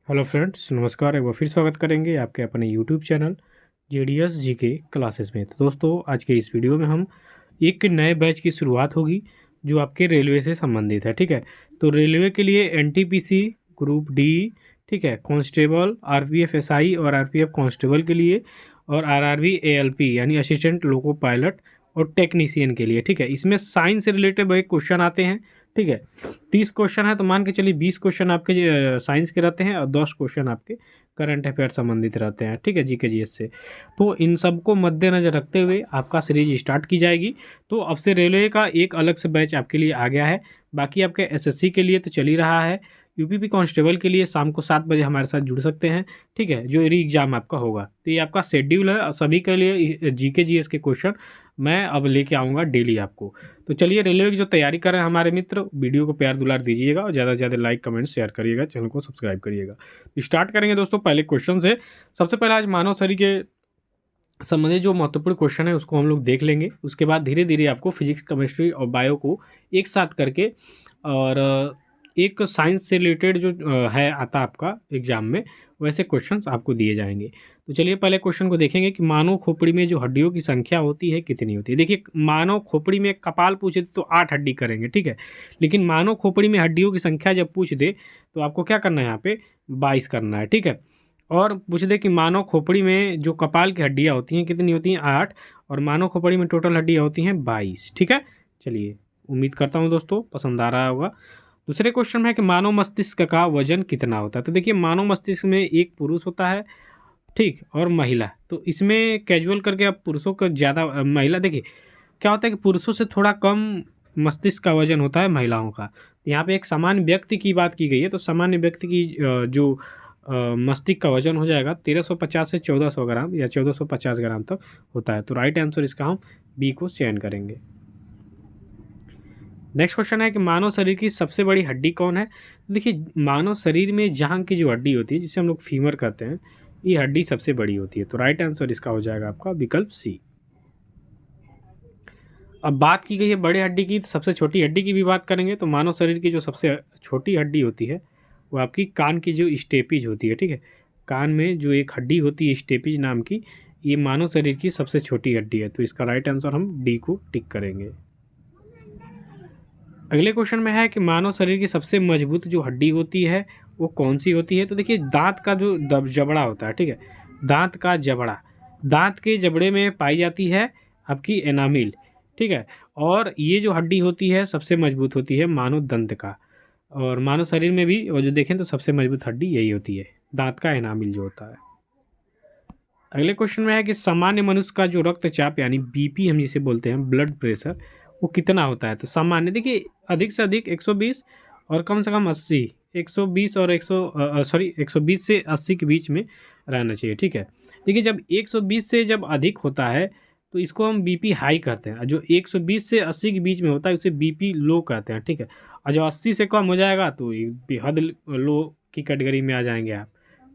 Hello friends, नमस्कार। एक बार फिर स्वागत करेंगे आपके अपने YouTube channel JDS GK classes में। तो दोस्तों, आज के इस वीडियो में हम एक नए बैच की शुरुआत होगी जो आपके रेलवे से संबंधित है। ठीक है, तो रेलवे के लिए एनटीपीसी ग्रुप डी, ठीक है, कांस्टेबल, आरपीएफ एसआई और आरपीएफ कांस्टेबल के लिए, और आरआरबी एएलपी यानी असिस्टेंट लोको पायलट और टेक्नीशियन के लिए। ठीक है, इसमें साइंस से रिलेटेड बड़े क्वेश्चन आते हैं। ठीक है, 30 क्वेश्चन है तो मान के चलिए 20 क्वेश्चन आपके साइंस के रहते हैं और 10 क्वेश्चन आपके करंट अफेयर संबंधित रहते हैं। ठीक है, जीके जीएस से। तो इन सबको मद्देनजर रखते हुए आपका सीरीज स्टार्ट की जाएगी। तो अब से रेलवे का एक अलग से बैच आपके लिए आ गया है। बाकी आपके एसएससी के लिए तो चल ही रहा है। यूपीपी कांस्टेबल के लिए शाम को 7 बजे हमारे साथ जुड़ सकते हैं। ठीक है, जो री एग्ज़ाम आपका होगा। तो ये आपका शेड्यूल है और सभी के लिए जीके जीएस के क्वेश्चन मैं अब लेके आऊँगा डेली आपको। तो चलिए, रेलवे की जो तैयारी कर रहे हैं हमारे मित्र, वीडियो को प्यार दुलार दीजिएगा और ज़्यादा से ज़्यादा लाइक कमेंट शेयर करिएगा, चैनल को सब्सक्राइब करिएगा। तो स्टार्ट करेंगे दोस्तों पहले क्वेश्चन से। सबसे पहले आज मानव शरीर के संबंधित जो महत्वपूर्ण क्वेश्चन है उसको हम लोग देख लेंगे। उसके बाद धीरे धीरे आपको फिजिक्स, केमिस्ट्री और बायो को एक साथ करके, और एक साइंस से रिलेटेड जो है आता आपका एग्जाम में, वैसे क्वेश्चंस आपको दिए जाएंगे। तो चलिए पहले क्वेश्चन को देखेंगे कि मानव खोपड़ी में जो हड्डियों की संख्या होती है कितनी होती है। देखिए, मानव खोपड़ी में कपाल पूछे तो 8 हड्डी करेंगे। ठीक है, लेकिन मानव खोपड़ी में हड्डियों की संख्या जब पूछ दे तो आपको क्या करना है, यहाँ पे 22 करना है। ठीक है, और पूछ दे कि मानव खोपड़ी में जो कपाल की हड्डियाँ होती हैं कितनी होती हैं, 8, और मानव खोपड़ी में टोटल हड्डियाँ होती हैं 22। ठीक है, चलिए, उम्मीद करता हूँ दोस्तों पसंद आ रहा होगा। दूसरे क्वेश्चन में है कि मानव मस्तिष्क का वजन कितना होता है। तो देखिए, मानव मस्तिष्क में एक पुरुष होता है, ठीक, और महिला। तो इसमें कैजुअल करके आप पुरुषों का ज़्यादा, महिला, देखिए क्या होता है कि पुरुषों से थोड़ा कम मस्तिष्क का वजन होता है महिलाओं का। तो यहाँ पे एक सामान्य व्यक्ति की बात की गई है, तो सामान्य व्यक्ति की जो मस्तिष्क का वजन हो जाएगा 1350 से 1400 ग्राम या 1450 ग्राम तक होता है। तो राइट आंसर इसका हम बी को चयन करेंगे। नेक्स्ट क्वेश्चन है कि मानव शरीर की सबसे बड़ी हड्डी कौन है। तो देखिए, मानव शरीर में जांघ की जो हड्डी होती है जिसे हम लोग फीमर कहते हैं, ये हड्डी सबसे बड़ी होती है। तो राइट आंसर इसका हो जाएगा आपका विकल्प सी। अब बात की गई है बड़े हड्डी की, तो सबसे छोटी हड्डी की भी बात करेंगे। तो मानव शरीर की जो सबसे छोटी हड्डी होती है वो आपकी कान की जो स्टेपिज होती है। ठीक है, कान में जो एक हड्डी होती है स्टेपिज नाम की, ये मानव शरीर की सबसे छोटी हड्डी है। तो इसका राइट आंसर हम डी को टिक करेंगे। अगले क्वेश्चन में है कि मानव शरीर की सबसे मजबूत जो हड्डी होती है वो कौन सी होती है। तो देखिए, दांत का जो जबड़ा होता है, ठीक है, दांत का जबड़ा, दांत के जबड़े में पाई जाती है आपकी एनामिल। ठीक है, और ये जो हड्डी होती है सबसे मजबूत होती है मानव दंत का। और मानव शरीर में भी और जो देखें तो सबसे मजबूत हड्डी यही होती है, दांत का एनामिल जो होता है। अगले क्वेश्चन में है कि सामान्य मनुष्य का जो रक्तचाप यानी बीपी हम जिसे बोलते हैं, ब्लड प्रेशर, वो कितना होता है। तो सामान्य, देखिए, अधिक से अधिक 120 और कम से कम 80, 120 और 120 से 80 के बीच में रहना चाहिए। ठीक है, देखिए, जब 120 से जब अधिक होता है तो इसको हम बीपी हाई कहते हैं, और जो 120 से 80 के बीच में होता है उसे बीपी लो कहते हैं। ठीक है, और जो 80 से कम हो जाएगा तो ये बेहद लो की कैटेगरी में आ जाएंगे आप।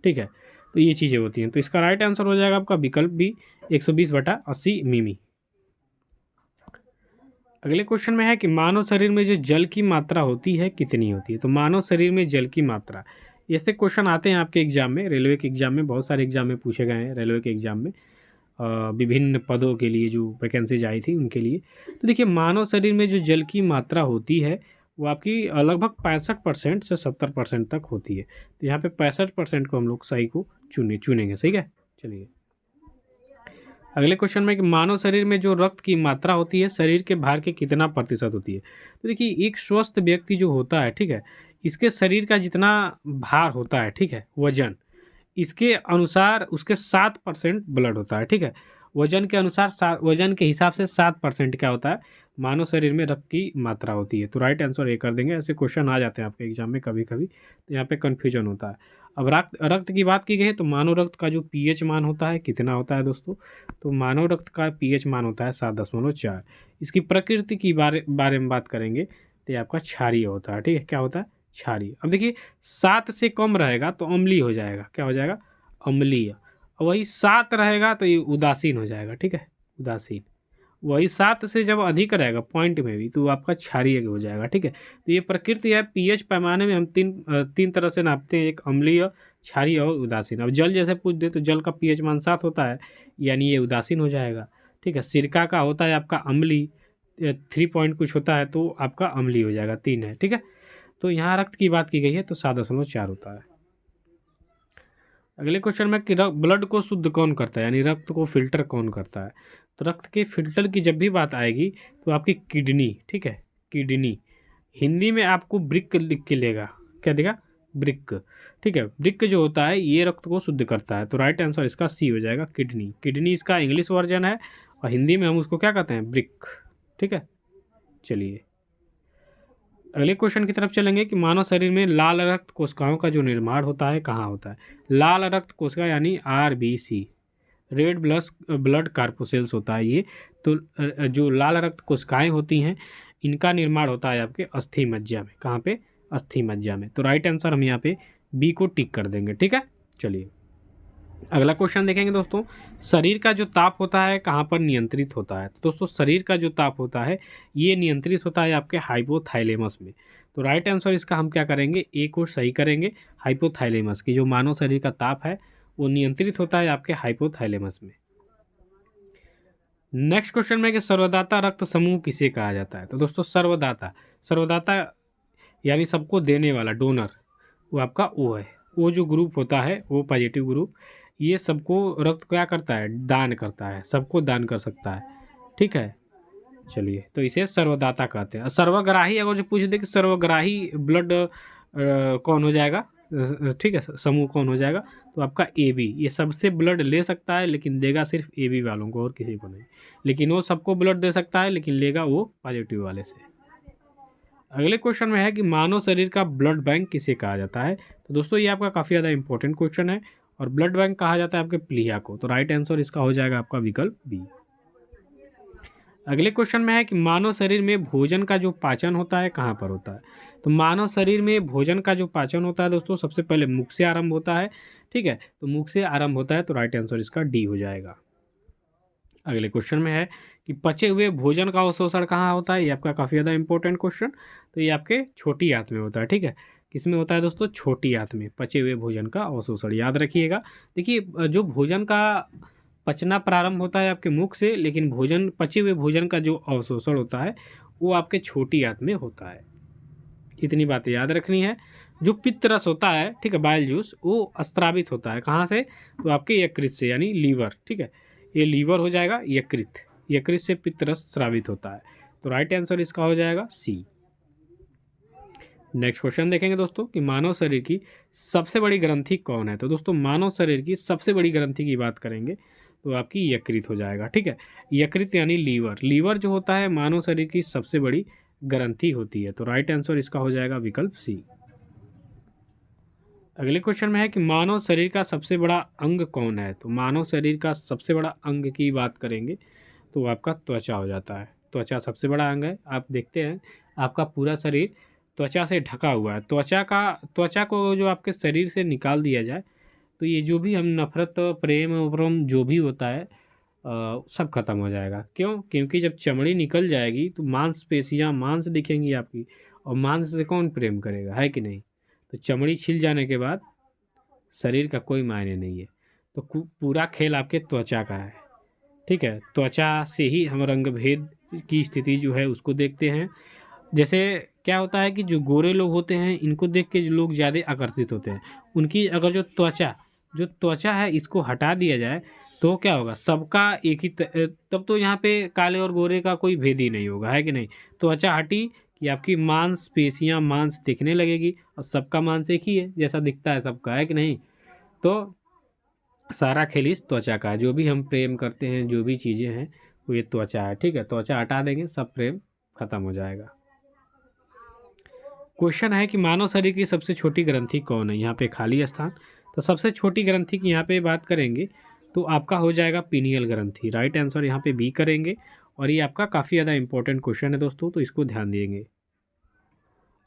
ठीक है, तो ये चीज़ें होती हैं। तो इसका राइट आंसर हो जाएगा आपका विकल्प बी, 120/80 मिमी। अगले क्वेश्चन में है कि मानव शरीर में जो जल की मात्रा होती है कितनी होती है। तो मानव शरीर में जल की मात्रा, ऐसे क्वेश्चन आते हैं आपके एग्जाम में, रेलवे के एग्जाम में, बहुत सारे एग्जाम में पूछे गए हैं रेलवे के एग्जाम में, विभिन्न पदों के लिए जो वैकेंसीज आई थी उनके लिए। तो देखिए, मानव शरीर में जो जल की मात्रा होती है वो आपकी लगभग 65% से 70% तक होती है। तो यहाँ पे 65% को हम लोग सही को चुनेंगे। सही है, चलिए। अगले क्वेश्चन में कि मानव शरीर में जो रक्त की मात्रा होती है शरीर के भार के कितना प्रतिशत होती है। तो देखिए, एक स्वस्थ व्यक्ति जो होता है, ठीक है, इसके शरीर का जितना भार होता है, ठीक है, वजन, इसके अनुसार उसके 7% ब्लड होता है। ठीक है, वजन के अनुसार, वजन के हिसाब से 7% क्या होता है, मानव शरीर में रक्त की मात्रा होती है। तो राइट आंसर ये कर देंगे। ऐसे क्वेश्चन आ जाते हैं आपके एग्जाम में कभी कभी, तो यहाँ पे कन्फ्यूजन होता है। अब रक्त की बात की गई है तो मानव रक्त का जो पीएच मान होता है कितना होता है दोस्तों। तो मानव रक्त का पीएच मान होता है 7.4। इसकी प्रकृति की बारे में बात करेंगे तो ये आपका क्षारीय होता है। ठीक है, क्या होता है, क्षारीय। अब देखिए, 7 से कम रहेगा तो अम्लीय हो जाएगा। क्या हो जाएगा, अम्लीय। और वही 7 रहेगा तो ये उदासीन हो जाएगा। ठीक है, उदासीन। वही 7 से जब अधिक रहेगा पॉइंट में भी तो वो आपका क्षारीय हो जाएगा। ठीक है, तो ये प्रकृति है। पीएच पैमाने में हम तीन तरह से नापते हैं, एक अम्लीय, क्षारीय और उदासीन। अब जल जैसे पूछ दे तो जल का पीएच मान 7 होता है, यानी ये उदासीन हो जाएगा। ठीक है, सिरका का होता है आपका अम्ली, 3 पॉइंट कुछ होता है तो आपका अम्ली हो जाएगा, 3 है। ठीक है, तो यहाँ रक्त की बात की गई है तो 7.4 होता है। अगले क्वेश्चन में कि ब्लड को शुद्ध कौन करता है, यानी रक्त को फिल्टर कौन करता है। तो रक्त के फिल्टर की जब भी बात आएगी तो आपकी किडनी, ठीक है, किडनी, हिंदी में आपको ब्रिक लिख के लेगा, क्या देगा, ब्रिक। ठीक है, ब्रिक जो होता है ये रक्त को शुद्ध करता है, तो राइट आंसर इसका सी हो जाएगा, किडनी। किडनी इसका इंग्लिश वर्जन है और हिंदी में हम उसको क्या कहते हैं, ब्रिक। ठीक है, चलिए अगले क्वेश्चन की तरफ चलेंगे कि मानव शरीर में लाल रक्त कोशिकाओं का जो निर्माण होता है कहाँ होता है। लाल रक्त कोशिका यानी आरबीसी, रेड ब्लड कार्पोसेल्स होता है ये। तो जो लाल रक्त कोशिकाएं होती हैं इनका निर्माण होता है आपके अस्थि मज्जा में। कहाँ पे, अस्थि मज्जा में। तो राइट आंसर हम यहाँ पे बी को टिक कर देंगे। ठीक है, चलिए अगला क्वेश्चन देखेंगे दोस्तों, शरीर का जो ताप होता है कहाँ पर नियंत्रित होता है। तो दोस्तों शरीर का जो ताप होता है ये नियंत्रित होता है आपके हाइपोथाइलेमस में। तो राइट आंसर इसका हम क्या करेंगे, ए को सही करेंगे। हाइपोथाइलेमस की जो मानव शरीर का ताप है वो नियंत्रित होता है आपके हाइपोथाइलेमस में। नेक्स्ट क्वेश्चन में कि सर्वदाता रक्त समूह किसे कहा जाता है। तो दोस्तों सर्वदाता, सर्वदाता यानी सबको देने वाला, डोनर, वो आपका ओ है। वो जो ग्रुप होता है, वो पॉजिटिव ग्रुप, ये सबको रक्त क्या करता है, दान करता है, सबको दान कर सकता है। ठीक है, चलिए तो इसे सर्वदाता कहते हैं। सर्वग्राही अगर जो पूछ दे कि सर्वग्राही ब्लड कौन हो जाएगा, ठीक है, समूह कौन हो जाएगा, तो आपका ए बी। ये सबसे ब्लड ले सकता है लेकिन देगा सिर्फ ए बी वालों को और किसी को नहीं। लेकिन वो सबको ब्लड दे सकता है लेकिन लेगा वो पॉजिटिव वाले से। अगले क्वेश्चन में है कि मानव शरीर का ब्लड बैंक किसे कहा जाता है। तो दोस्तों ये आपका काफ़ी ज़्यादा इंपॉर्टेंट क्वेश्चन है और ब्लड बैंक कहा जाता है आपके प्लीहा को। तो राइट आंसर इसका हो जाएगा आपका विकल्प बी। अगले क्वेश्चन में है कि मानव शरीर में भोजन का जो पाचन होता है कहाँ पर होता है। तो मानव शरीर में भोजन का जो पाचन होता है दोस्तों सबसे पहले मुख से आरंभ होता है। ठीक है, तो मुख से आरंभ होता है तो राइट आंसर इसका डी हो जाएगा। अगले क्वेश्चन में है कि पचे हुए भोजन का अवशोषण कहाँ होता है। ये आपका काफ़ी ज़्यादा इंपॉर्टेंट क्वेश्चन। तो ये आपके छोटी आंत में होता है। ठीक है, किस में होता है दोस्तों, छोटी आंत में पचे हुए भोजन का अवशोषण, याद रखिएगा। देखिए जो भोजन का पचना प्रारंभ होता है आपके मुख से, लेकिन भोजन, पचे हुए भोजन का जो अवशोषण होता है वो आपके छोटी आंत में होता है। इतनी बातें याद रखनी है। जो पित्त रस होता है, ठीक है, बाइल जूस, वो स्त्रावित होता है कहाँ से, तो आपके यकृत से, यानी लीवर। ठीक है, ये लीवर हो जाएगा, यकृत, यकृत से पित्त रस स्रावित होता है। तो राइट आंसर इसका हो जाएगा सी। नेक्स्ट क्वेश्चन देखेंगे दोस्तों कि मानव शरीर की सबसे बड़ी ग्रंथि कौन है। तो दोस्तों मानव शरीर की सबसे बड़ी ग्रंथि की बात करेंगे तो आपकी यकृत हो जाएगा। ठीक है, यकृत यानी लीवर। लीवर जो होता है मानव शरीर की सबसे बड़ी ग्रंथि होती है। तो राइट आंसर इसका हो जाएगा विकल्प सी। अगले क्वेश्चन में है कि मानव शरीर का सबसे बड़ा अंग कौन है। तो मानव शरीर का सबसे बड़ा अंग की बात करेंगे तो आपका त्वचा हो जाता है। त्वचा सबसे बड़ा अंग है। आप देखते हैं आपका पूरा शरीर त्वचा से ढका हुआ है। त्वचा को जो आपके शरीर से निकाल दिया जाए तो ये जो भी हम नफरत, प्रेम, उपरम जो भी होता है सब खत्म हो जाएगा। क्यों, क्योंकि जब चमड़ी निकल जाएगी तो मांसपेशियाँ, मांस दिखेंगी आपकी, और मांस से कौन प्रेम करेगा, है कि नहीं। तो चमड़ी छिल जाने के बाद शरीर का कोई मायने नहीं है। तो पूरा खेल आपके त्वचा का है। ठीक है, त्वचा से ही हम रंग भेद की स्थिति जो है उसको देखते हैं। जैसे क्या होता है कि जो गोरे लोग होते हैं इनको देख के जो लोग ज़्यादा आकर्षित होते हैं, उनकी अगर जो त्वचा है इसको हटा दिया जाए तो क्या होगा, सबका एक ही तब तो यहाँ पे काले और गोरे का कोई भेद ही नहीं होगा, है कि नहीं। त्वचा हटी कि आपकी मांसपेशियाँ, मांस दिखने लगेगी और सबका मांस एक ही है, जैसा दिखता है सबका, है कि नहीं। तो सारा खेल इस त्वचा का है। जो भी हम प्रेम करते हैं, जो भी चीज़ें हैं वो ये त्वचा है। ठीक है, त्वचा हटा देंगे सब प्रेम खत्म हो जाएगा। क्वेश्चन है कि मानव शरीर की सबसे छोटी ग्रंथि कौन है। यहाँ पे खाली स्थान। तो सबसे छोटी ग्रंथि की यहाँ पे बात करेंगे तो आपका हो जाएगा पीनियल ग्रंथि। राइट आंसर यहाँ पे बी करेंगे और ये आपका काफ़ी ज़्यादा इंपॉर्टेंट क्वेश्चन है दोस्तों, तो इसको ध्यान देंगे।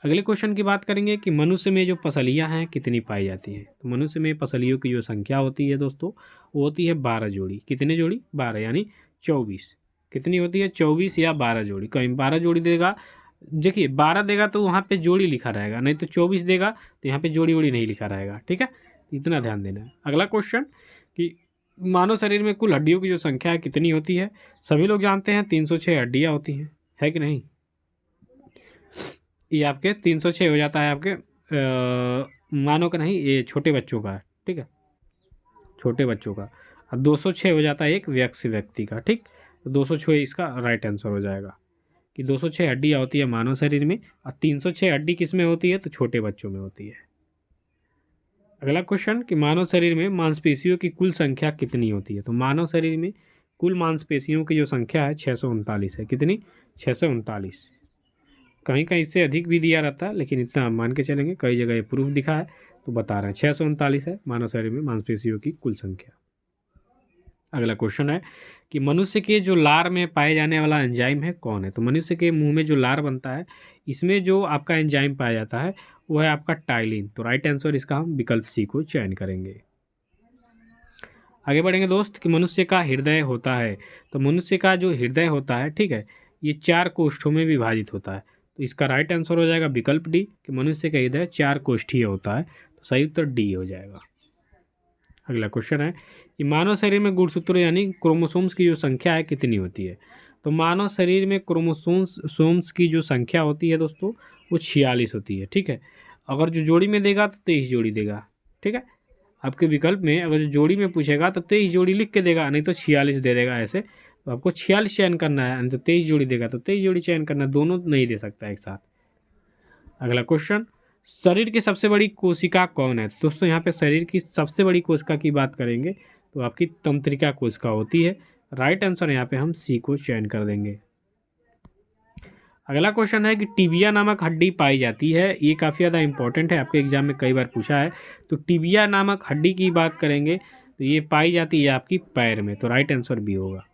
अगले क्वेश्चन की बात करेंगे कि मनुष्य में जो पसलियाँ हैं कितनी पाई जाती हैं। तो मनुष्य में पसलियों की जो संख्या होती है दोस्तों वो होती है 12 जोड़ी। कितने जोड़ी, 12 यानी 24। कितनी होती है? 24 या 12 जोड़ी। कहीं 12 जोड़ी देगा, देखिए 12 देगा तो वहाँ पे जोड़ी लिखा रहेगा, नहीं तो 24 देगा तो यहाँ पे जोड़ी वोड़ी नहीं लिखा रहेगा। ठीक है, इतना ध्यान देना है। अगला क्वेश्चन कि मानव शरीर में कुल हड्डियों की जो संख्या है कितनी होती है? सभी लोग जानते हैं 306 हड्डियाँ होती हैं, है कि नहीं? ये आपके 306 हो जाता है आपके मानव का नहीं, ये छोटे बच्चों का है। ठीक है, छोटे बच्चों का। अब 206 हो जाता है एक व्यक्ति का। ठीक, तो 206 इसका राइट आंसर हो जाएगा कि 206 हड्डियाँ होती है मानव शरीर में, और 306 हड्डी किस में होती है? तो छोटे बच्चों में होती है। अगला क्वेश्चन कि मानव शरीर में मांसपेशियों की कुल संख्या कितनी होती है? तो मानव शरीर में कुल मांसपेशियों की जो संख्या है 639 है। कितनी? 639। कहीं कहीं इससे अधिक भी दिया रहता है, लेकिन इतना हम मान के चलेंगे, कई जगह ये प्रूफ दिखा है तो बता रहे हैं 639 है मानव शरीर में मांसपेशियों की कुल संख्या। अगला क्वेश्चन है कि मनुष्य के जो लार में पाए जाने वाला एंजाइम है कौन है? तो मनुष्य के मुंह में जो लार बनता है, इसमें जो आपका एंजाइम पाया जाता है वो है आपका टाइलिन। तो राइट आंसर इसका हम विकल्प सी को चयन करेंगे। आगे बढ़ेंगे दोस्त कि मनुष्य का हृदय होता है। तो मनुष्य का जो हृदय होता है, ठीक है, ये 4 कोष्ठों में विभाजित होता है। तो इसका राइट आंसर हो जाएगा विकल्प डी कि मनुष्य का हृदय 4 कोष्ठीय होता है। तो सही उत्तर डी हो जाएगा। अगला क्वेश्चन है कि मानव शरीर में गुणसूत्र यानी क्रोमोसोम्स की जो संख्या है कितनी होती है? तो मानव शरीर में क्रोमोसोम्स की जो संख्या होती है दोस्तों वो 46 होती है। ठीक है, अगर जो जोड़ी में देगा तो 23 जोड़ी देगा। ठीक है, आपके विकल्प में अगर जो जोड़ी में पूछेगा तो 23 जोड़ी लिख के देगा, नहीं तो 46 दे देगा। ऐसे तो आपको 46 चयन करना है, नहीं तो 23 जोड़ी देगा तो 23 जोड़ी चयन करना है, दोनों नहीं दे सकता एक साथ। अगला क्वेश्चन, शरीर की सबसे बड़ी कोशिका कौन है? दोस्तों यहाँ पे शरीर की सबसे बड़ी कोशिका की बात करेंगे तो आपकी तंत्रिका कोशिका होती है। राइट आंसर यहाँ पे हम सी को चयन कर देंगे। अगला क्वेश्चन है कि टिबिया नामक हड्डी पाई जाती है, ये काफ़ी ज़्यादा इंपॉर्टेंट है, आपके एग्जाम में कई बार पूछा है। तो टिबिया नामक हड्डी की बात करेंगे तो ये पाई जाती है आपकी पैर में। तो राइट आंसर भी होगा।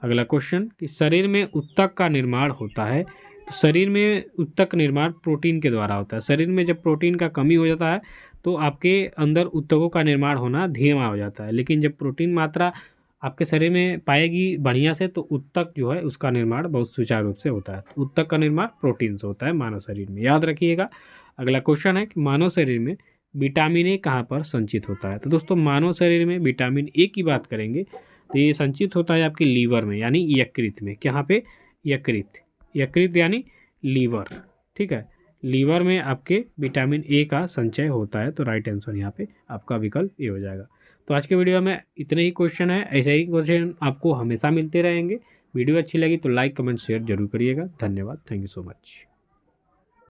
अगला क्वेश्चन कि शरीर में ऊतक का निर्माण होता है। तो शरीर में ऊतक निर्माण प्रोटीन के द्वारा होता है। शरीर में जब प्रोटीन का कमी हो जाता है तो आपके अंदर ऊतकों का निर्माण होना धीमा हो जाता है, लेकिन जब प्रोटीन मात्रा आपके शरीर में पाएगी बढ़िया से तो ऊतक जो है उसका निर्माण बहुत सुचारू रूप से होता है। तो ऊतक का निर्माण प्रोटीन से होता है मानव शरीर में, याद रखिएगा। अगला क्वेश्चन है कि मानव शरीर में विटामिन ए कहाँ पर संचित होता है? तो दोस्तों मानव शरीर में विटामिन ए की बात करेंगे तो ये संचित होता है आपके लीवर में, यानी यकृत में। कहाँ पे? यकृत यानी लीवर। ठीक है, लीवर में आपके विटामिन ए का संचय होता है। तो राइट आंसर यहाँ पे आपका विकल्प ए हो जाएगा। तो आज के वीडियो में इतने ही क्वेश्चन है, ऐसे ही क्वेश्चन आपको हमेशा मिलते रहेंगे। वीडियो अच्छी लगी तो लाइक कमेंट शेयर जरूर करिएगा। धन्यवाद, थैंक यू सो मच।